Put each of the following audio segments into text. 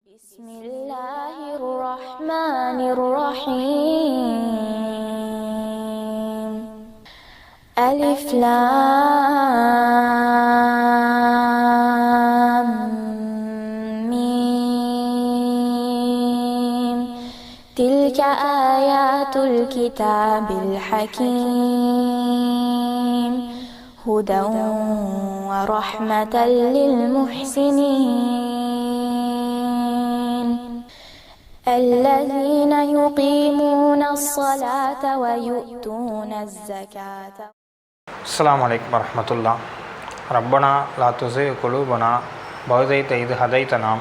بسم الله الرحمن الرحيم ألف لام ميم تلك آيات الكتاب الحكيم هدى ورحمة للمحسنين الذين يقيمون الصلاة ويؤتون الزكاة. السلام عليكم ورحمة الله. ربنا لا تزغ قلوبنا بعد إذ هديتنا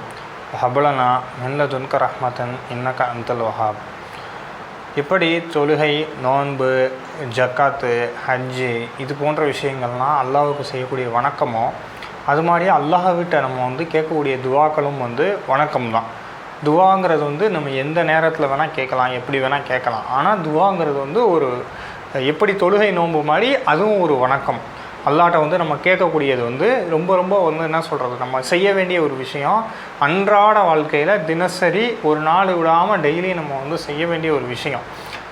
وهب لنا من لدنك رحمة إنك أنت الوهاب. இப்படி தொழுகை, நோன்பு, ஜக்காத்து, ஹஜ்ஜு இது போன்ற விஷயங்கள்லாம் அல்லாஹ்வுக்கு செய்யக்கூடிய வணக்கமோ அது மாதிரி அல்லாஹ்விட்ட நம்ம கேட்கக்கூடிய துவாக்களும் வணக்கம் தான். துவாங்கிறது நம்ம எந்த நேரத்தில் வேணால் கேட்கலாம், எப்படி வேணால் கேட்கலாம். ஆனால் துவாங்கிறது ஒரு எப்படி தொழுகை, நோன்பு மாதிரி அதுவும் ஒரு வணக்கம். அல்லாஹ்ட்ட நம்ம கேட்கக்கூடியது ரொம்ப ரொம்ப என்ன சொல்கிறது, நம்ம செய்ய வேண்டிய ஒரு விஷயம். அன்றாட வாழ்க்கையில் தினசரி ஒரு நாள் விடாமல் டெய்லி நம்ம செய்ய வேண்டிய ஒரு விஷயம்.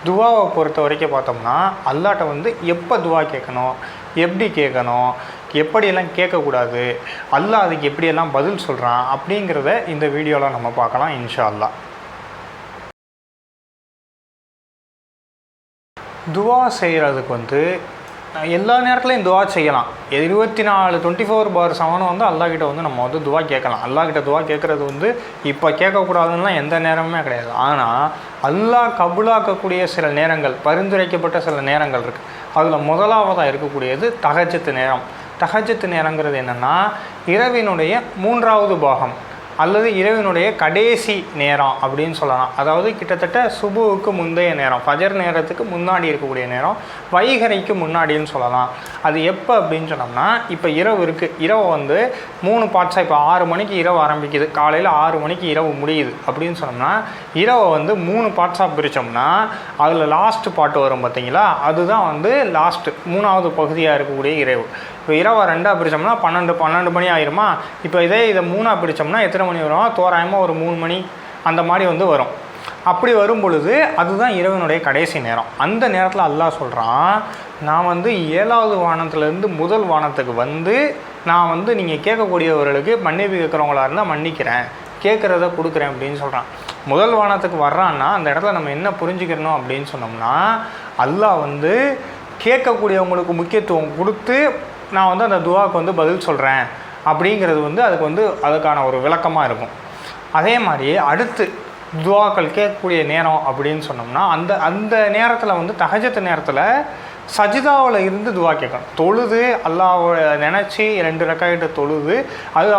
துவாவை பொறுத்த வரைக்கும் பார்த்தோம்னா அல்லாஹ்ட்ட எப்போ துவா கேட்கணும், எப்படி கேட்கணும், எப்படியெல்லாம் கேட்கக்கூடாது, அல்லாஹ் அதுக்கு எப்படியெல்லாம் பதில் சொல்கிறான் அப்படிங்கிறத இந்த வீடியோவில் நம்ம பார்க்கலாம் இன்ஷா அல்லாஹ். துவா செய்கிறதுக்கு எல்லா நேரத்துலையும் துவா செய்யலாம். 24/7 அல்லாஹ்கிட்ட நம்ம துவா கேட்கலாம். அல்லாஹ்கிட்ட துவா கேட்குறது இப்போ கேட்கக்கூடாதுன்னா எந்த நேரமுமே கிடையாது. ஆனால் அல்லாஹ் கபூலாக்கக்கூடிய சில நேரங்கள், பரிந்துரைக்கப்பட்ட சில நேரங்கள் இருக்குது. அதில் முதலாவதாக இருக்கக்கூடியது தஹஜ்ஜுத் நேரம். தஹஜ்ஜுத் நேரங்கிறது என்னென்னா இரவினுடைய 3வது பாகம் அல்லது இரவினுடைய கடைசி நேரம் அப்படின்னு சொல்லலாம். அதாவது கிட்டத்தட்ட சுபுவுக்கு முந்தைய நேரம், ஃபஜர் நேரத்துக்கு முன்னாடி இருக்கக்கூடிய நேரம், வைகரைக்கு முன்னாடின்னு சொல்லலாம். அது எப்போ அப்படின்னு சொன்னோம்னா, இப்போ இரவு இருக்குது, இரவு 3 பார்ட்ஸாக, இப்போ 6 மணிக்கு இரவு ஆரம்பிக்குது, காலையில் 6 மணிக்கு இரவு முடியுது அப்படின்னு சொன்னோம்னா இரவை 3 பார்ட்ஸாக பிரித்தோம்னா அதில் லாஸ்ட் பார்ட் வரும் பார்த்தீங்களா, அதுதான் லாஸ்ட்டு 3வது பகுதியாக இருக்கக்கூடிய இரவு. இப்போ இரவை 2ஆக பிரித்தோம்னா 12 மணி ஆயிருமா. இப்போ இதை 3ஆக பிரித்தோம்னா எத்தனை மணி வரும், தோராயமாக ஒரு 3 மணி அந்த மாதிரி வரும். அப்படி வரும் பொழுது அதுதான் இரவினுடைய கடைசி நேரம். அந்த நேரத்தில் அல்லாஹ் சொல்கிறான், நான் 7வது வானத்துலேருந்து முதல் வானத்துக்கு நான் நீங்கள் கேட்கக்கூடியவர்களுக்கு மன்னிப்பு கேட்குறவங்களா இருந்தால் மன்னிக்கிறேன், கேட்குறத கொடுக்குறேன் அப்படின்னு சொல்கிறான். முதல் வானத்துக்கு வர்றான்னா அந்த இடத்துல நம்ம என்ன புரிஞ்சுக்கிறணும் அப்படின்னு சொன்னோம்னா, அல்லாஹ் கேட்கக்கூடியவங்களுக்கு முக்கியத்துவம் கொடுத்து நான் அந்த துவாவுக்கு பதில் சொல்கிறேன் அப்படிங்கிறது அதுக்கு அதுக்கான ஒரு விளக்கமாக இருக்கும். அதே மாதிரி அடுத்து துவாக்கள் கேட்கக்கூடிய நேரம் அப்படின்னு சொன்னோம்னா அந்த நேரத்தில் தஹஜ்ஜுத் நேரத்தில் சஜிதாவில் இருந்து துவா கேட்கணும். தொழுது அல்லாஹ்வை நினச்சி 2 ரக்காயத்தை தொழுது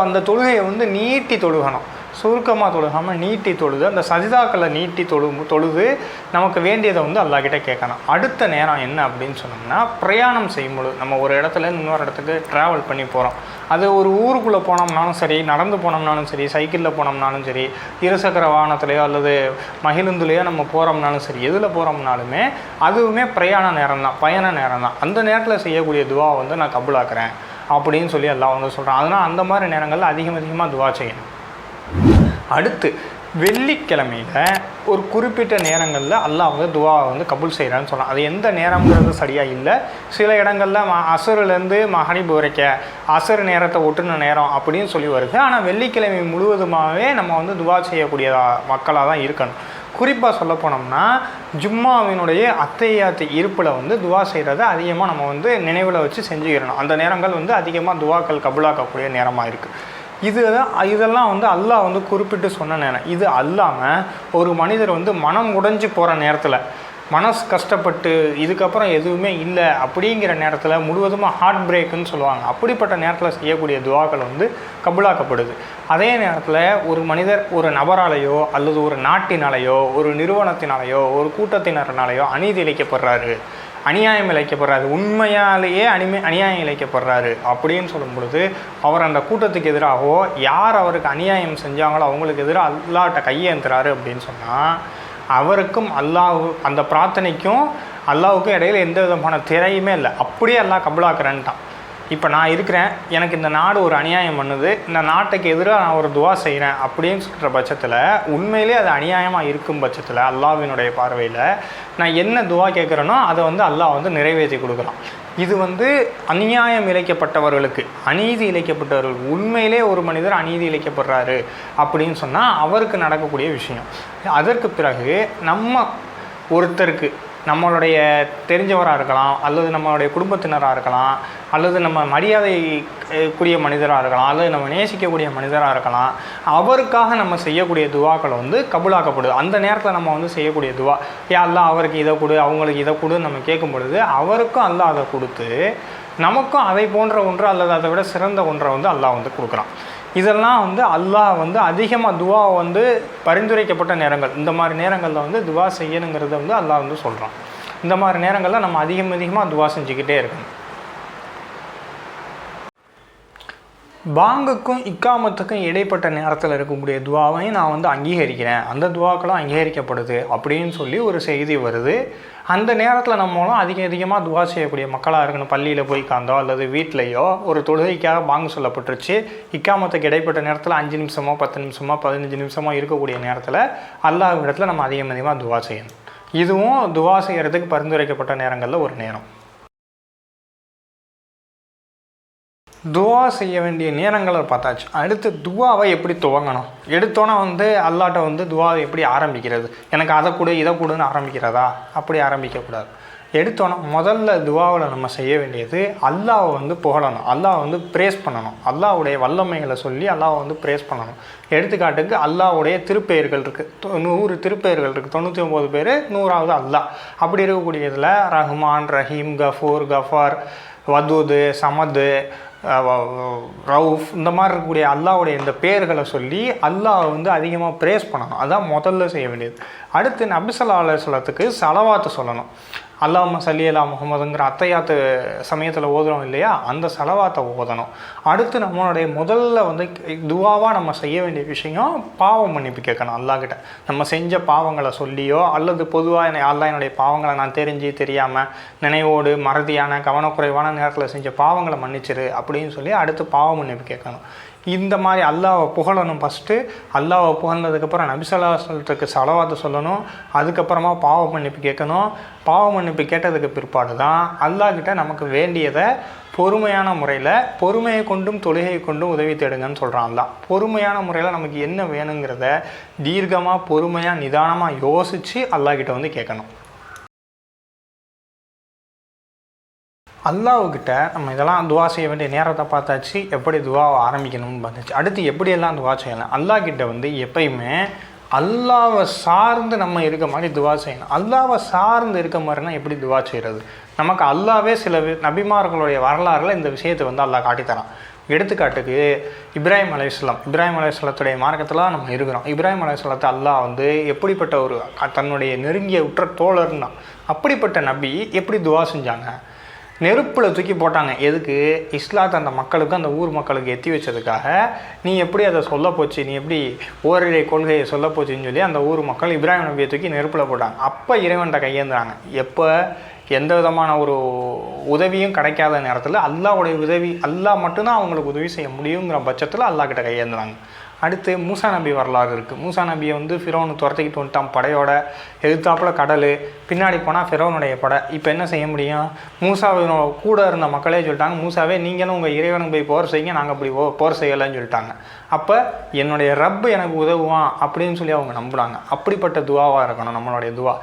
அந்த தொழுகையை நீட்டி தொழுகணும். சுருக்கமாக தொழுகாமல் நீட்டி தொழுது அந்த சஜிதாக்களை நீட்டி தொழுது நமக்கு வேண்டியதை அல்லாஹ்கிட்ட கேட்கணும். அடுத்த நேரம் என்ன அப்படின்னு சொன்னோம்னா, பிரயாணம் செய்யும்பொழுது நம்ம ஒரு இடத்துல இன்னொரு இடத்துக்கு ட்ராவல் பண்ணி போகிறோம். அது ஒரு ஊருக்குள்ளே போனோம்னாலும் சரி, நடந்து போனோம்னாலும் சரி, சைக்கிளில் போனோம்னாலும் சரி, இருசக்கர வாகனத்துலையோ அல்லது மகிழுந்துலையோ நம்ம போகிறோம்னாலும் சரி, எதில் போகிறோம்னாலுமே அதுவுமே பிரயாண நேரம் தான், பயண நேரம் தான். அந்த நேரத்தில் செய்யக்கூடிய துவா நான் கபூலாக்குறேன் அப்படின்னு சொல்லி அல்லாஹ் சொல்கிறான். அதனால் அந்த மாதிரி நேரங்களில் அதிகமாக துவா செய்யணும். அடுத்து வெள்ளிக்கிழமையில் ஒரு குறிப்பிட்ட நேரங்களில் அல்லாஹ் துவா கபூல் செய்கிறான்னு சொல்லலாம். அது எந்த நேரங்கிறது சரியாக இல்லை. சில இடங்களில் அசருலேருந்து மகரிப் வரைக்கும் அசர் நேரத்தை ஒட்டுன நேரம் அப்படின்னு சொல்லி வருது. ஆனால் வெள்ளிக்கிழமை முழுவதுமாகவே நம்ம துவா செய்யக்கூடிய மக்களாக தான் இருக்கணும். குறிப்பாக சொல்ல போனோம்னா ஜும்மாவினுடைய அத்தையாத்து இருப்பில் துவா செய்கிறத அதிகமாக நம்ம நினைவில் வச்சு செஞ்சுக்கிறணும். அந்த நேரங்கள் அதிகமாக துவாக்கள் கபூலாக்கக்கூடிய நேரமாக இருக்குது. இதெல்லாம் அல்லாஹ் குறிப்பிட்டு சொன்ன நேரம். இது அல்லாமல் ஒரு மனிதர் மனம் உடைஞ்சு போகிற நேரத்தில், மனசு கஷ்டப்பட்டு இதுக்கப்புறம் எதுவுமே இல்லை அப்படிங்கிற நேரத்தில் முழுவதுமாக ஹார்ட் பிரேக்குன்னு சொல்லுவாங்க. அப்படிப்பட்ட நேரத்தில் செய்யக்கூடிய துவாக்கள் கபூலாக்கப்படுது. அதே நேரத்தில் ஒரு மனிதர் ஒரு நபராலேயோ அல்லது ஒரு நாட்டினாலேயோ ஒரு நிறுவனத்தினாலேயோ ஒரு கூட்டத்தினர்னாலேயோ அநீதி இழைக்கப்படுறாரு, அநியாயம் இழைக்கப்படுறாரு, உண்மையாலேயே அநியாயம் இழைக்கப்படுறாரு அப்படின்னு சொல்லும் பொழுது அவர் அந்த கூட்டத்துக்கு எதிராகவோ யார் அவருக்கு அநியாயம் செஞ்சாங்களோ அவங்களுக்கு எதிராக அல்லாஹ்ட்ட கையேந்துறாரு அப்படின்னு சொன்னால் அவருக்கும் அல்லாஹ் அந்த பிரார்த்தனைக்கும் அல்லாஹ்வுக்கும் இடையில எந்த விதமான திரையுமே இல்லை. அப்படியே அல்லாஹ் கபூலாக்குறேன்ட்டான். இப்போ நான் இருக்கிறேன், எனக்கு இந்த நாடு ஒரு அநியாயம் பண்ணுது, இந்த நாட்டுக்கு எதிராக நான் ஒரு துவா செய்கிறேன் அப்படின்னு சொல்கிற பட்சத்தில் உண்மையிலே அது அநியாயமாக இருக்கும் பட்சத்தில் அல்லாஹ்வினுடைய பார்வையில் நான் என்ன துவா கேட்குறேனோ அதை வந்து அல்லாஹ் வந்து நிறைவேற்றி கொடுக்குறான். இது வந்து அநியாயம் இழைக்கப்பட்டவர்களுக்கு, அநீதி இழைக்கப்பட்டவர்களுக்கு, உண்மையிலே ஒரு மனிதர் அநீதி இழைக்கப்படுறாரு அப்படின்னு சொன்னால் அவருக்கு நடக்கக்கூடிய விஷயம். அதற்கு பிறகு நம்ம ஒருத்தருக்கு நம்மளுடைய தெரிஞ்சவராக இருக்கலாம், அல்லது நம்மளுடைய குடும்பத்தினராக இருக்கலாம், அல்லது நம்ம மரியாதைக்குரிய மனிதராக இருக்கலாம், அல்லது நம்ம நேசிக்கக்கூடிய மனிதராக இருக்கலாம், அவருக்காக நம்ம செய்யக்கூடிய துவாக்கள் வந்து கபூலாக்கப்படுது. அந்த நேரத்தில் நம்ம வந்து செய்யக்கூடிய துவா, அல்லாஹ் அவருக்கு இதை கொடு, அவங்களுக்கு இதை கொடு நம்ம கேட்கும் பொழுது அவருக்கும் அல்லாஹ் அதை கொடுத்து நமக்கும் அதை போன்ற ஒன்று அல்லது அதை விட சிறந்த ஒன்றை வந்து அல்லாஹ் வந்து கொடுக்குறான். இதெல்லாம் வந்து அல்லாஹ் வந்து அதிகமாக துவா வந்து பரிந்துரைக்கப்பட்ட நேரங்கள். இந்த மாதிரி நேரங்களில் வந்து துவா செய்யணுங்கிறத வந்து அல்லாஹ் வந்து சொல்கிறான். இந்த மாதிரி நேரங்களில் நம்ம அதிகமாக துவா செஞ்சுக்கிட்டே இருக்கணும். பாங்குக்கும் இக்காமத்துக்கும் இடைப்பட்ட நேரத்தில் இருக்கக்கூடிய துவாவையும் நான் வந்து அங்கீகரிக்கிறேன், அந்த துவாக்களும் அங்கீகரிக்கப்படுது அப்படின்னு சொல்லி ஒரு செய்தி வருது. அந்த நேரத்தில் நம்மளும் அதிகமாக துவா செய்யக்கூடிய மக்களாக இருக்கணும். பள்ளியில் போய் உட்காந்தோ அல்லது வீட்லேயோ ஒரு தொழுகைக்காக பாங்கு சொல்லப்பட்டுருச்சு, இக்காமத்துக்கு இடைப்பட்ட நேரத்தில் 5 நிமிஷமோ 10 நிமிஷமோ 15 நிமிஷமோ இருக்கக்கூடிய நேரத்தில் அல்லாஹ் இடத்துல நம்ம அதிகமாக துவா செய்யணும். இதுவும் துவா செய்கிறதுக்கு பரிந்துரைக்கப்பட்ட நேரங்களில் ஒரு நேரம். துவா செய்ய வேண்டிய நேரங்களை பார்த்தாச்சு. அடுத்து துவாவை எப்படி துவங்கணும்? எடுத்தோன்னே வந்து அல்லாட்ட வந்து துவாவை எப்படி ஆரம்பிக்கிறது? எனக்கு அதை கொடு இதை கொடுன்னு ஆரம்பிக்கிறதா? அப்படி ஆரம்பிக்கக்கூடாது. எடுத்தோன்னே முதல்ல துவாவில் நம்ம செய்ய வேண்டியது அல்லாஹ்வை வந்து புகழணும், அல்லாஹ் வந்து ப்ரேஸ் பண்ணணும், அல்லாஹ்வுடைய வல்லமைகளை சொல்லி அல்லாஹ்வை வந்து ப்ரேஸ் பண்ணணும். எடுத்துக்காட்டுக்கு அல்லாஹ்வுடைய திருப்பெயர்கள் இருக்குது, 100 திருப்பெயர்கள் இருக்குது, 99 பேர், 100வது அல்லாஹ். அப்படி இருக்கக்கூடியதில் ரஹ்மான், ரஹீம், கஃபூர், கஃபார், வதூது, சமது, ரவுஃப், இந்த மாதிரி இருக்கக்கூடிய அல்லாஹ்வுடைய இந்த பேர்களை சொல்லி அல்லாஹ் வந்து அதிகமாக ப்ரேஸ் பண்ணணும். அதுதான் முதல்ல செய்ய வேண்டியது. அடுத்து நபி ஸல்லல்லாஹு அலைஹி வஸல்லத்துக்கு ஸலவாத்து சொல்லணும். அல்லாஹும்ம ஸல்லி அலா முஹம்மதுங்கிற அத்தையாத்து சமயத்தில் ஓதுறோம் இல்லையா, அந்த ஸலவாத்தை ஓதணும். அடுத்து நம்மளுடைய முதல்ல வந்து துவாவாக நம்ம செய்ய வேண்டிய விஷயம் பாவ மன்னிப்பு கேட்கணும் அல்லாஹ்கிட்ட. நம்ம செஞ்ச பாவங்களை சொல்லியோ அல்லது பொதுவாக அல்லாஹ் என்னுடைய பாவங்களை நான் தெரியாமல் நினைவோடு மறதியான கவனக்குறைவான நேரத்தில் செஞ்ச பாவங்களை மன்னிச்சிரு அப்படின்னு சொல்லி அடுத்து பாவ மன்னிப்பு கேட்கணும். இந்த மாதிரி அல்லாஹ்வை புகழணும். ஃபஸ்ட்டு அல்லாஹ்வை புகழ்ந்ததுக்கப்புறம் நபி ஸல்லல்லாஹு அலைஹி வஸல்லத்துக்கு ஸலவாத்து சொல்லணும். அதுக்கப்புறமா பாவ மன்னிப்பு கேட்கணும். பாவ மன்னிப்பு கேட்டதுக்கு பிற்பாடு தான் அல்லாஹ்கிட்ட நமக்கு வேண்டியதை பொறுமையான முறையில், பொறுமையை கொண்டும் தொழுகை கொண்டும் உதவி தேடுங்கன்னு சொல்கிறான் அல்லாஹ். பொறுமையான முறையில் நமக்கு என்ன வேணுங்கிறத தீர்க்கமாக பொறுமையாக நிதானமாக யோசித்து அல்லாஹ்கிட்ட வந்து கேட்கணும். அல்லாஹ்கிட்ட நம்ம இதெல்லாம் துவா செய்ய வேண்டிய நேரத்தை பார்த்தாச்சு, எப்படி துவாவை ஆரம்பிக்கணும்னு பார்த்தாச்சு. அடுத்து எப்படியெல்லாம் துவா செய்யலாம்? அல்லாஹ்கிட்ட வந்து எப்பயுமே அல்லாஹ்வை சார்ந்து நம்ம இருக்க மாதிரி துவா செய்யணும். அல்லாஹ்வை சார்ந்து இருக்க மாதிரினா எப்படி துவா செய்கிறது? நமக்கு அல்லாஹ்வே சில நபிமார்களுடைய வரலாறுல இந்த விஷயத்தை வந்து அல்லாஹ் காட்டித்தரான். எடுத்துக்காட்டுக்கு இப்ராஹிம் அலைஹிஸ்ஸலாத்துடைய மார்க்கத்தில் நம்ம இருக்கிறோம். இப்ராஹிம் அலைஹிஸ்ஸலாத்தை அல்லாஹ் வந்து எப்படிப்பட்ட ஒரு தன்னுடைய நெருங்கிய உற்ற தோழர்னா, அப்படிப்பட்ட நபி எப்படி துவா செஞ்சாங்க? நெருப்பில் தூக்கி போட்டாங்க. எதுக்கு? இஸ்லாத்தை அந்த மக்களுக்கு, அந்த ஊர் மக்களுக்கு எத்தி வச்சதுக்காக. நீ எப்படி அதை சொல்ல போச்சு, நீ எப்படி ஓரிரை கொள்கையை சொல்ல போச்சுன்னு சொல்லி அந்த ஊர் மக்கள் இப்ராஹிம் நபியை தூக்கி நெருப்பில் போட்டாங்க. அப்போ இறைவன்கிட்ட கையேந்துறாங்க. எப்போ எந்த விதமான ஒரு உதவியும் கிடைக்காத நேரத்தில் அல்லாஹ்வுடைய உதவி, அல்லாஹ் மட்டும்தான் அவங்களுக்கு உதவி செய்ய முடியுங்கிற பட்சத்தில் அல்லாஹ்கிட்ட கையேந்துறாங்க. அடுத்து மூசா நபி வரலாறு இருக்குது. மூசா நபியை வந்து ஃபிரௌன் துரத்திக்கிட்டு வந்துட்டான் படையோட. எதிர்த்தாப்புல கடல், பின்னாடி போனால் ஃபிரௌனுடைய படை. இப்போ என்ன செய்ய முடியும்? மூசாவின் கூட இருந்த மக்களே சொல்லிட்டாங்க, மூசாவே நீங்களும் உங்கள் இறைவனுக்கு போய் போர் செய்யுங்க, நாங்கள் அப்படி போர் செய்யலைன்னு சொல்லிட்டாங்க. அப்போ என்னுடைய ரப்பு எனக்கு உதவுவான் அப்படின்னு சொல்லி அவங்க நம்புகிறாங்க. அப்படிப்பட்ட துவாவாக இருக்கணும் நம்மளுடைய துவா.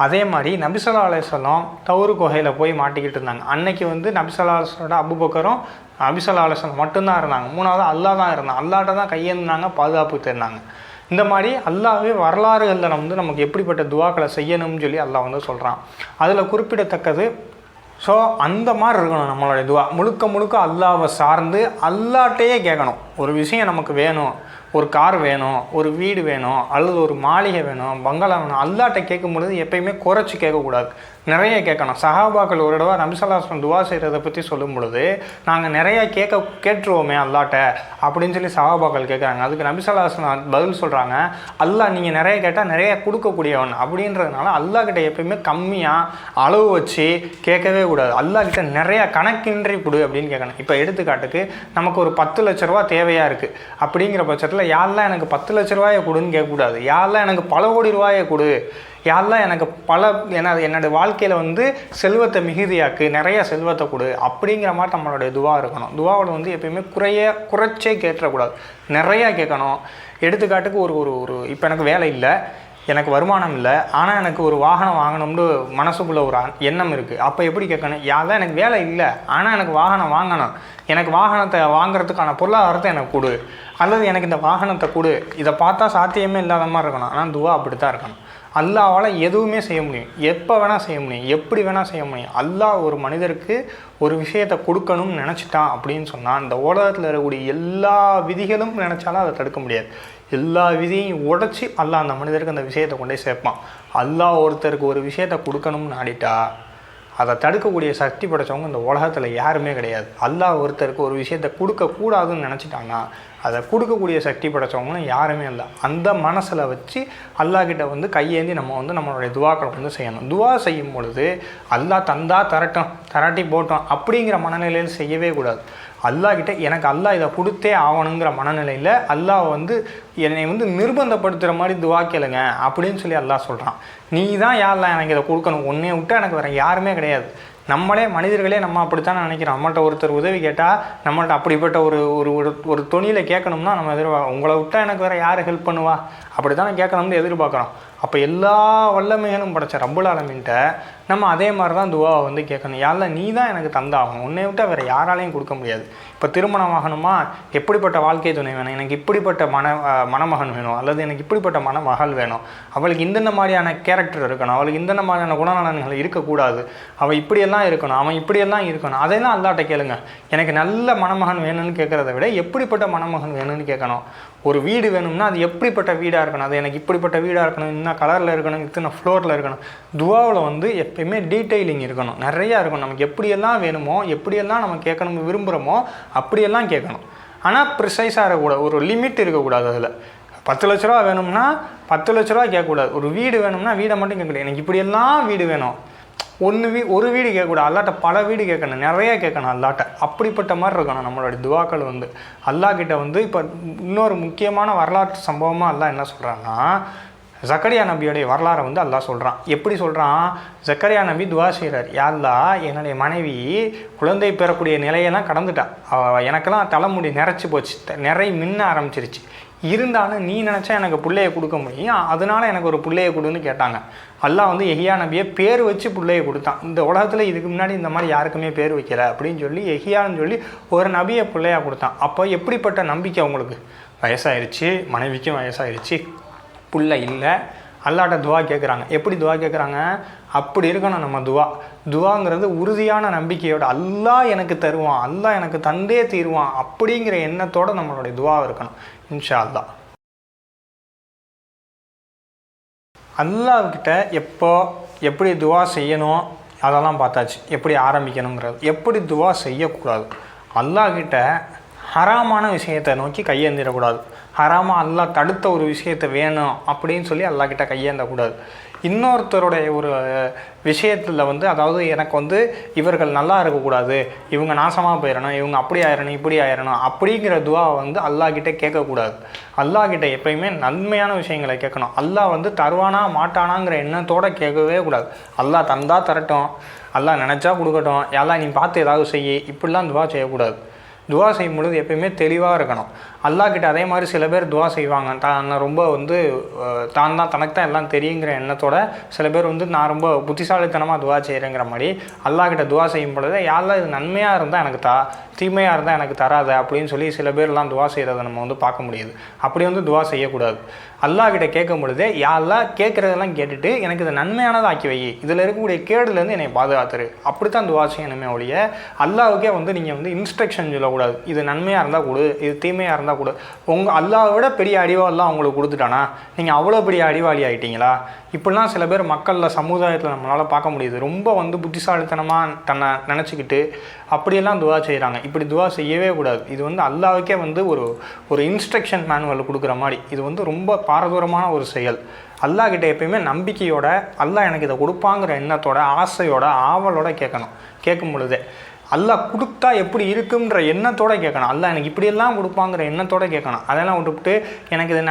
அதே மாதிரி நபி ஸல்லல்லாஹு அலைஹி வஸல்லம் தௌரு குகையில் போய் மாட்டிக்கிட்டு இருந்தாங்க. அன்னைக்கு வந்து நபி ஸல்லல்லாஹு அலைஹி வஸல்லம் அபூபக்கரும் நபி ஸல்லல்லாஹு அலைஹி வஸல்லம் மட்டும்தான் இருந்தாங்க. மூணாவது அல்லாஹ் தான் இருந்தாங்க. அல்லாஹ்ட்ட தான் கையேந்தாங்க, பாதுகாப்பு தேடினாங்க. இந்த மாதிரி அல்லாஹ்வே வரலாறுகளில் வந்து நமக்கு எப்படிப்பட்ட துவாக்களை செய்யணும்னு சொல்லி அல்லாஹ் வந்து சொல்கிறான். அதில் குறிப்பிடத்தக்கது, ஸோ அந்த மாதிரி இருக்கணும் நம்மளுடைய துவா. முழுக்க அல்லாஹ்வை சார்ந்து அல்லாஹ்ட்டையே கேட்கணும். ஒரு விஷயம் நமக்கு வேணும், ஒரு கார் வேணும், ஒரு வீடு வேணும், அல்லது ஒரு மாளிகை வேணும், பங்களா வேணும், அல்லாட்ட கேட்கும் பொழுது எப்பயுமே குறைச்சி கேட்கக்கூடாது, நிறைய கேட்கணும். சஹாபாக்கள் ஒரு தடவை நபி ஸல்லல்லாஹு அலைஹி வஸல்லம் துவா செய்கிறத பற்றி சொல்லும் பொழுது, நாங்கள் நிறைய கேட்டுருவோமே அல்லாட்ட அப்படின்னு சொல்லி சஹாபாக்கள் கேட்குறாங்க. அதுக்கு நபி ஸல்லல்லாஹு அலைஹி வஸல்லம் பதில் சொல்கிறாங்க, அல்லாஹ் நீங்கள் நிறைய கேட்டால் நிறைய கொடுக்கக்கூடியவன் அப்படின்றதுனால அல்லாஹ் கிட்ட எப்பயுமே கம்மியாக அளவு வச்சு கேட்கவே கூடாது. அல்லாஹ் கிட்ட நிறையா கணக்கின்றி கொடு அப்படின்னு கேட்கணும். இப்போ எடுத்துக்காட்டுக்கு நமக்கு ஒரு 10 லட்ச ரூபா தேவையாக இருக்குது அப்படிங்கிற பட்சத்தில் யாரெல்லாம் எனக்கு 10 லட்ச ரூபாயை கொடுன்னு கேட்கக்கூடாது, யாரெல்லாம் எனக்கு பல கோடி ரூபாயை கொடு, யாரெல்லாம் எனக்கு என்னோடய வாழ்க்கையில் வந்து செல்வத்தை மிகுதியாக்கு, நிறைய செல்வத்தை கொடு அப்படிங்கிற மாதிரி நம்மளுடைய துவா இருக்கணும். துவாவில் வந்து எப்பயுமே குறைச்சே கேட்டுறக்கூடாது, நிறையா கேட்கணும். எடுத்துக்காட்டுக்கு ஒரு இப்போ எனக்கு வேலை இல்லை, எனக்கு வருமானம் இல்லை, ஆனால் எனக்கு ஒரு வாகனம் வாங்கணும்னு மனசுக்குள்ளே ஒரு எண்ணம் இருக்குது. அப்போ எப்படி கேட்கணும், யாரெல்லாம் எனக்கு வேலை இல்லை ஆனால் எனக்கு வாகனம் வாங்கணும், எனக்கு வாகனத்தை வாங்குறதுக்கான பொருளாதாரத்தை எனக்கு கொடு, அல்லது எனக்கு இந்த வாகனத்தை கொடு. இதை பார்த்தா சாத்தியமே இல்லாத மாதிரி இருக்கணும். ஆனால் துவா அப்படி தான் இருக்கணும். அல்லாஹ்வால் எதுவுமே செய்ய முடியும், எப்போ வேணால் செய்ய முடியும், எப்படி வேணால் செய்ய முடியும். அல்லாஹ் ஒரு மனிதருக்கு ஒரு விஷயத்தை கொடுக்கணும்னு நினச்சிட்டான் அப்படின்னு சொன்னால் இந்த உலகத்தில் இருக்கக்கூடிய எல்லா விதிகளும் நினச்சாலும் அதை தடுக்க முடியாது. எல்லா விதியையும் உடைச்சி அல்லாஹ் அந்த மனிதருக்கு அந்த விஷயத்தை கொண்டே சேர்ப்பான். அல்லாஹ் ஒருத்தருக்கு ஒரு விஷயத்தை கொடுக்கணும்னு நாடிட்டா அதை தடுக்கக்கூடிய சக்தி படைத்தவங்க இந்த உலகத்தில் யாருமே கிடையாது. அல்லாஹ் ஒருத்தருக்கு ஒரு விஷயத்தை கொடுக்கக்கூடாதுன்னு நினச்சிட்டாங்கன்னா அதை கொடுக்கக்கூடிய சக்தி படைத்தவங்களும் யாருமே இல்லை. அந்த மனசில் வச்சு அல்லாஹ்கிட்ட வந்து கையேந்தி நம்ம வந்து நம்மளுடைய துவாக்களை வந்து செய்யணும். துவா செய்யும் பொழுது அல்லாஹ் தந்தா தரட்டும், தராட்டி போட்டோம் அப்படிங்கிற மனநிலையில் செய்யவே கூடாது. அல்லாஹ்கிட்ட எனக்கு அல்லாஹ் இதை கொடுத்தே ஆகணுங்கிற மனநிலையில் அல்லாஹ் வந்து என்னை வந்து நிர்பந்தப்படுத்துகிற மாதிரி துவா கேளுங்க அப்படின்னு சொல்லி அல்லாஹ் சொல்கிறான். நீ தான் யாரெல்லாம் எனக்கு இதை கொடுக்கணும், உன்னைய விட்டு எனக்கு வேறு யாருமே கிடையாது. நம்மளே மனிதர்களே நம்ம அப்படித்தான் நினைக்கிறோம். நம்மள்கிட்ட ஒருத்தர் உதவி கேட்டால் நம்மள்ட்ட அப்படிப்பட்ட ஒரு தொனியில் கேட்கணும்னா நம்ம உங்களை விட்டால் எனக்கு வேறு யார் ஹெல்ப் பண்ணுவா அப்படி தானே கேட்கணும்னு எதிர்பார்க்குறோம். அப்போ எல்லா வல்லமைகளும் படைச்ச ரப்புல் ஆலமீன்ட்ட நம்ம அதே மாதிரி தான் துவாவை வந்து கேட்கணும். யாரெல்லாம் நீ தான் எனக்கு தந்தாகணும், உன்னை விட்டால் வேறு யாராலையும் கொடுக்க முடியாது. இப்போ திருமணம் ஆகணுமா, எப்படிப்பட்ட வாழ்க்கை துணை வேணும், எனக்கு இப்படிப்பட்ட மணமகன் வேணும், அல்லது எனக்கு இப்படிப்பட்ட மணமகள் வேணும், அவளுக்கு இந்தந்த மாதிரியான கேரக்டர் இருக்கணும், அவளுக்கு இந்தந்த மாதிரியான குணநலன்கள் இருக்கக்கூடாது, அவள் இப்படியெல்லாம் இருக்கணும், அவன் இப்படியெல்லாம் இருக்கணும். அதெல்லாம் அல்லாட்ட கேளுங்க. எனக்கு நல்ல மணமகன் வேணும்னு கேட்குறத விட எப்படிப்பட்ட மணமகன் வேணும்னு கேட்கணும். ஒரு வீடு வேணும்னா அது எப்படிப்பட்ட வீடாக இருக்கணும், அது எனக்கு இப்படிப்பட்ட வீடாக இருக்கணும், இன்னும் கலரில் இருக்கணும், இத்தனை ஃப்ளோரில் இருக்கணும். துவாவில் வந்து எப்பயுமே டீட்டெயிலிங் இருக்கணும், நிறையா இருக்கணும். நமக்கு எப்படியெல்லாம் வேணுமோ, எப்படியெல்லாம் நம்ம கேட்கணும் விரும்புகிறோமோ அப்படியெல்லாம் கேட்கணும். ஆனால் ப்ரிசைஸாக இருக்கக்கூடாது, ஒரு லிமிட் இருக்கக்கூடாது. அதில் 10 லட்ச ரூபா வேணும்னா 10 லட்ச ரூபா கேட்கக்கூடாது. ஒரு வீடு வேணும்னா வீடை மட்டும் கேட்கக்கூடாது, எனக்கு இப்படியெல்லாம் வீடு வேணும். ஒரு வீடு கேட்கக்கூடாது, அல்லாட்ட பல வீடு கேட்கணும், நிறைய கேட்கணும் அல்லாட்ட. அப்படிப்பட்ட மாதிரி இருக்கணும் நம்மளுடைய துவாக்கள் வந்து. அல்லாஹ்கிட்ட வந்து இப்போ இன்னொரு முக்கியமான வரலாற்று சம்பவமாக அல்லாஹ் என்ன சொல்கிறான்னா, ஜக்கரியா நபியோடைய வரலாறை வந்து அல்லாஹ் சொல்கிறான். எப்படி சொல்கிறான், ஜக்கரியா நபி துவா செய்கிறார், யா அல்லாஹ் என்னுடைய மனைவி குழந்தை பெறக்கூடிய நிலையெல்லாம் கடந்துட்டா, எனக்கெல்லாம் தலைமுடி நிறைச்சி போச்சு, மின்ன ஆரம்பிச்சிருச்சு, இருந்தாலும் நீ நினச்சா எனக்கு பிள்ளையை கொடுக்க முடியும், அதனால எனக்கு ஒரு பிள்ளையை கொடுன்னு கேட்டாங்க. அல்லாஹ் வந்து எஹியா நபியை பேர் வச்சு பிள்ளையை கொடுத்தான். இந்த உலகத்தில் இதுக்கு முன்னாடி இந்த மாதிரி யாருக்குமே பேர் வைக்கல அப்படின்னு சொல்லி எஹியான்னு சொல்லி ஒரு நபியை பிள்ளையாக கொடுத்தான். அப்போ எப்படிப்பட்ட நம்பிக்கை அவங்களுக்கு, வயசாயிருச்சு, மனைவிக்கும் வயசாயிருச்சு, பிள்ளை இல்லை, அல்லாட்ட துவா கேட்குறாங்க. எப்படி துவா கேட்குறாங்க, அப்படி இருக்கணும் நம்ம துவாங்கிறது உறுதியான நம்பிக்கையோட, அல்லாஹ் எனக்கு தருவான், அல்லாஹ் எனக்கு தந்தே தீருவான் அப்படிங்கிற எண்ணத்தோடு நம்மளுடைய துவா இருக்கணும். இன்ஷா அல்லாஹ் அல்லாஹ்கிட்ட எப்படி துவா செய்யணும் அதெல்லாம் பார்த்தாச்சு, எப்படி ஆரம்பிக்கணுங்கிறது. எப்படி துவா செய்யக்கூடாது, அல்லாஹ்கிட்ட ஹராமான விஷயத்தை நோக்கி கையேந்திடக்கூடாது. ஹராமாக அல்லாஹ் தடுத்த ஒரு விஷயத்தை வேணும் அப்படின்னு சொல்லி அல்லாஹ்கிட்ட கையேந்தக்கூடாது. இன்னொருத்தருடைய ஒரு விஷயத்தில் வந்து, அதாவது எனக்கு வந்து இவர்கள் நல்லா இருக்கக்கூடாது, இவங்க நாசமாக போயிடணும், இவங்க அப்படி ஆயிடணும், இப்படி ஆயிடணும் அப்படிங்கிற துவாவை வந்து அல்லாஹ்கிட்ட கேட்கக்கூடாது. அல்லாஹ்கிட்ட எப்பயுமே நன்மையான விஷயங்களை கேட்கணும். அல்லாஹ் வந்து தருவானா மாட்டானாங்கிற எண்ணத்தோடு கேட்கவே கூடாது. அல்லாஹ் தந்தா தரட்டும், அல்லாஹ் நினச்சா கொடுக்கட்டும், எல்லாம் நீ பார்த்து ஏதாவது செய்ய, இப்படிலாம் துவா செய்யக்கூடாது. துவா செய்யும் பொழுது எப்பயுமே தெளிவாக இருக்கணும். அல்லாஹ்கிட்ட அதே மாதிரி சில பேர் துவா செய்வாங்க. நான் ரொம்ப வந்து தனக்கு தான் எல்லாம் தெரியுங்கிற எண்ணத்தோட சில பேர் வந்து நான் ரொம்ப புத்திசாலித்தனமாக துவா செய்கிறேங்கிற மாதிரி அல்லாஹ்கிட்ட துவா செய்யும் பொழுது யாரெல்லாம் இது நன்மையாக இருந்தால் எனக்கு தீமையாக இருந்தால் எனக்கு தராத அப்படின்னு சொல்லி சில பேர்லாம் துவா செய்கிறத நம்ம வந்து பார்க்க முடியுது. அப்படி வந்து துவா செய்யக்கூடாது. அல்லாஹ்கிட்ட கேட்கும் பொழுதே யாரெல்லாம் கேட்குறதெல்லாம் கேட்டுட்டு எனக்கு இது நன்மையானதாக ஆக்கி வை, இதில் இருக்கக்கூடிய கேடுலேருந்து என்னை பாதுகாத்துரு, அப்படித்தான் துவா செய்யணுமே ஒழிய அல்லாஹ்வுக்கே வந்து நீங்கள் வந்து இன்ஸ்ட்ரக்ஷன் சொல்லக்கூடாது. இது நன்மையாக இருந்தால் கொடு, இது தீமையாக இருந்தால் கொடு. அல்லாஹ்வை விட பெரிய அடிவாளெலாம் உங்களுக்கு கொடுத்துட்டானா நீங்கள் அவ்வளோ பெரிய அடிவாளி ஆகிட்டீங்களா? இப்படிலாம் சில பேர் மக்களில் சமுதாயத்தில் நம்மளால் பார்க்க முடியுது. ரொம்ப வந்து புத்திசாலித்தனமாக தன்னை நினச்சிக்கிட்டு அப்படியெல்லாம் துவா செய்கிறாங்க. இப்படி துவா செய்யவே கூடாது. இது வந்து அல்லாஹ்வுக்கே வந்து ஒரு இன்ஸ்ட்ரக்ஷன் மேனுவல் கொடுக்குற மாதிரி. இது வந்து ரொம்ப பாரதூரமான ஒரு செயல். அல்லாஹ்கிட்ட எப்பயுமே நம்பிக்கையோட அல்லாஹ் எனக்கு இதை கொடுப்பாங்கிற எண்ணத்தோட ஆசையோட ஆவலோட கேட்கணும். கேட்கும் பொழுதே அல்லாஹ் கொடுத்தா எப்படி இருக்குன்ற எண்ணத்தோடு கேட்கணும். அல்லாஹ் எனக்கு இப்படியெல்லாம் கொடுப்பாங்கிற எண்ணத்தோடு கேட்கணும். அதெல்லாம் விட்டுவிட்டு எனக்கு இது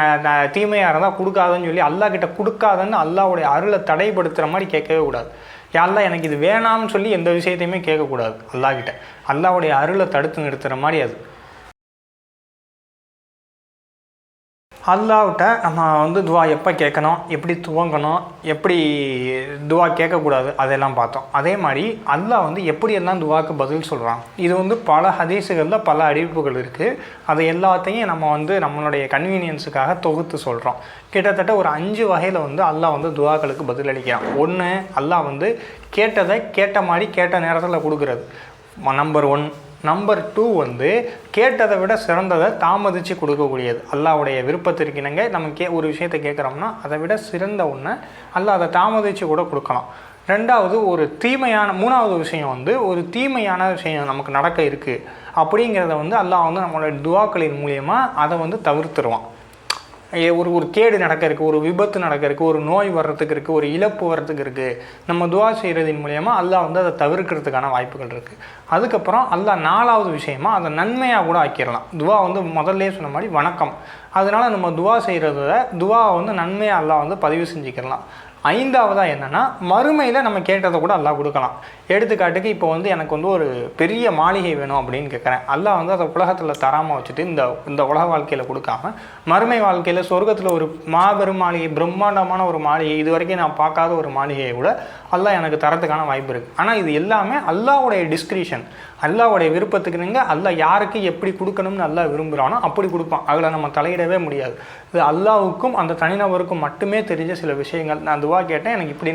தீமையாக இருந்தால் கொடுக்காதுன்னு சொல்லி அல்லாஹ்கிட்ட கொடுக்காதுன்னு அல்லாஹ்வுடைய அருளை தடைப்படுத்துகிற மாதிரி கேட்கவே கூடாது. யாரெல்லாம் எனக்கு இது வேணாம்னு சொல்லி எந்த விஷயத்தையுமே கேட்கக்கூடாது. அல்லாஹ்கிட்ட அல்லாஹ்வுடைய அருளை தடுத்து நிறுத்துகிற மாதிரி அது. அல்லாஹ்கிட்ட நம்ம வந்து துவா எப்போ கேட்கணும், எப்படி துவங்கணும், எப்படி துவா கேட்கக்கூடாது அதெல்லாம் பார்த்தோம். அதே மாதிரி அல்லாஹ் வந்து எப்படியெல்லாம் துவாக்கு பதில் சொல்கிறான், இது வந்து பல ஹதீஸுகளில் பல அறிவிப்புகள் இருக்குது. அதை எல்லாத்தையும் நம்ம வந்து நம்மளுடைய கன்வீனியன்ஸுக்காக தொகுத்து சொல்கிறோம். கிட்டத்தட்ட ஒரு 5 வகையில் வந்து அல்லாஹ் வந்து துவாக்களுக்கு பதிலளிக்கிறான். ஒன்று, அல்லாஹ் வந்து கேட்டதை கேட்ட மாதிரி கேட்ட நேரத்தில் கொடுக்குறது, நம்பர் 1. நம்பர் 2 வந்து கேட்டதை விட சிறந்ததை தாமதித்து கொடுக்கக்கூடியது. அல்லாஹ்வுடைய விருப்பத்திற்கு இணங்க நம்ம ஒரு விஷயத்தை கேட்குறோம்னா அதை விட சிறந்த ஒன்றை அல்லாஹ் அதை தாமதித்து கூட கொடுக்கலாம். 2வது, ஒரு தீமையான 3வது விஷயம் வந்து ஒரு தீமையான விஷயம் நமக்கு நடக்க இருக்குது அப்படிங்கிறத வந்து அல்லாஹ் வந்து நம்மளுடைய துவாக்களின் மூலியமாக அதை வந்து தவிர்த்துருவான். ஒரு கேடு நடக்க இருக்குது, ஒரு விபத்து நடக்க இருக்குது, ஒரு நோய் வர்றதுக்கு இருக்குது, ஒரு இழப்பு வர்றதுக்கு இருக்குது. நம்ம துவா செய்கிறதின் மூலயமா அல்லாஹ் வந்து அதை தவிர்க்கிறதுக்கான வாய்ப்புகள் இருக்குது. அதுக்கப்புறம் அல்லாஹ் 4வது விஷயமா அதை நன்மையாக கூட ஆக்கிடலாம். துவா வந்து முதல்ல சொன்ன மாதிரி வணக்கம், அதனால் நம்ம துவா செய்கிறத துவாவை வந்து நன்மையாக அல்லாஹ் வந்து பதிவு செஞ்சுக்கலாம். 5வதாக என்னென்னா மறுமையில் நம்ம கேட்டதை கூட அல்லாஹ் கொடுக்கலாம். எடுத்துக்காட்டுக்கு இப்போ வந்து எனக்கு வந்து ஒரு பெரிய மாளிகை வேணும் அப்படின்னு கேட்குறேன். அல்லாஹ் வந்து அதை உலகத்தில் தராமல் வச்சுட்டு இந்த உலக வாழ்க்கையில் கொடுக்காம மறுமை வாழ்க்கையில் சொர்க்கத்தில் ஒரு மாபெரும் மாளிகை, பிரம்மாண்டமான ஒரு மாளிகை, இது வரைக்கும் நான் பார்க்காத ஒரு மாளிகையை கூட அல்லாஹ் எனக்கு தரத்துக்கான வாய்ப்பு இருக்குது. ஆனால் இது எல்லாமே அல்லாஹ்வுடைய டிஸ்கிரிஷன், அல்லாஹ்வுடைய விருப்பத்துக்கு நீங்கள் அல்லாஹ் யாருக்கு எப்படி கொடுக்கணும்னு அல்லாஹ் விரும்புகிறானோ அப்படி கொடுப்பான். அதில் நம்ம தலையிடவே முடியாது. இது அல்லாஹ்வுக்கும் அந்த தனிநபருக்கும் மட்டுமே தெரிஞ்ச சில விஷயங்கள். நான் துவா கேட்டேன், எனக்கு இப்படி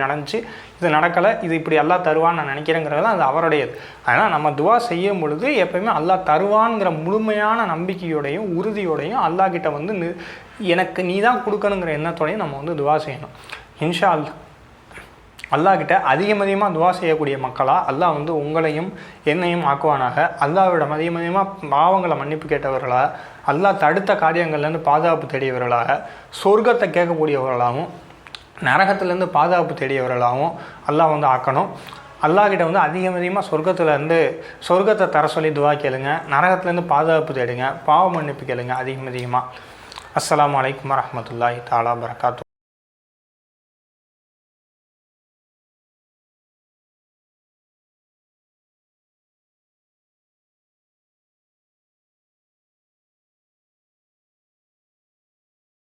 நடந்துச்சு, இது நடக்கலை, இது இப்படி அல்லாஹ் தருவான்னு நான் நினைக்கிறேங்கிறதெல்லாம் அது அவருடையது. அதனால் நம்ம துவா செய்யும் பொழுது எப்பயுமே அல்லாஹ் தருவான்ங்கிற முழுமையான நம்பிக்கையோடையும் உறுதியோடையும் அல்லாஹ்கிட்ட வந்து எனக்கு நீ தான் கொடுக்கணுங்கிற எண்ணத்தோடையும் நம்ம வந்து துவா செய்யணும். இன்ஷா அல்லாஹ்கிட்ட அதிகமாக துவா செய்யக்கூடிய மக்களாக அல்லாஹ் வந்து உங்களையும் என்னையும் ஆக்குவானாக. அல்லாஹ்விடம் அதிகமாக பாவங்களை மன்னிப்பு கேட்டவர்களாக, அல்லாஹ் தடுத்த காரியங்கள்லேருந்து பாதுகாப்பு தேடியவர்களாக, சொர்க்கத்தை கேட்கக்கூடியவர்களாகவும் நரகத்திலேருந்து பாதுகாப்பு தேடியவர்களாகவும் அல்லாஹ் வந்து ஆக்கணும். அல்லாஹ்கிட்ட வந்து அதிகமாக சொர்க்கத்தை தர சொல்லி துவா கேளுங்க, நரகத்திலேருந்து பாதுகாப்பு தேடுங்க, பாவ மன்னிப்பு கேளுங்க அதிகமாக. அஸ்ஸலாமு அலைக்கும் வரஹ்மத்துல்லாஹி தஆலா வபரகாத்துஹு.